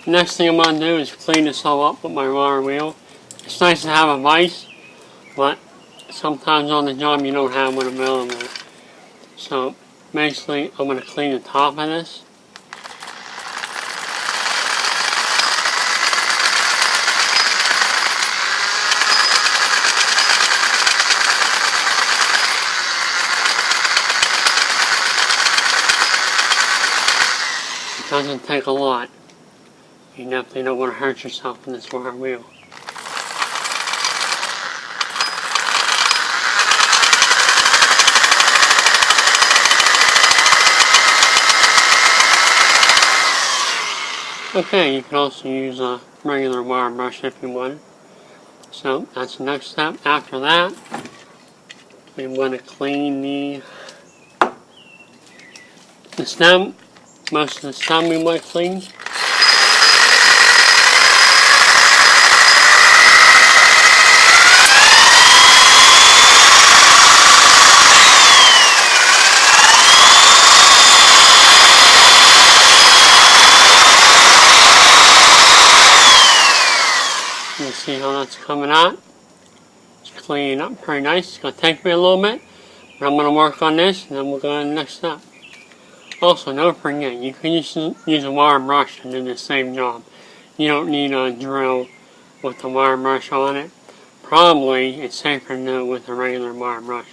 Next thing I'm going to do is clean this all up with my water wheel. It's nice to have a vise, but sometimes on the job you don't have one available. So basically I'm going to clean the top of this. It doesn't take a lot. You definitely don't want to hurt yourself in this water wheel. Okay, you can also use a regular wire brush if you want. So that's the next step. After that, we want to clean the stem. Most of the stem we want to clean. You see how that's coming out? It's cleaning up pretty nice. It's going to take me a little bit, but I'm going to work on this and then we'll go to the next step. Also, don't forget, you can use a wire brush to do the same job. You don't need a drill with the wire brush on it. Probably it's safer to do it with a regular wire brush.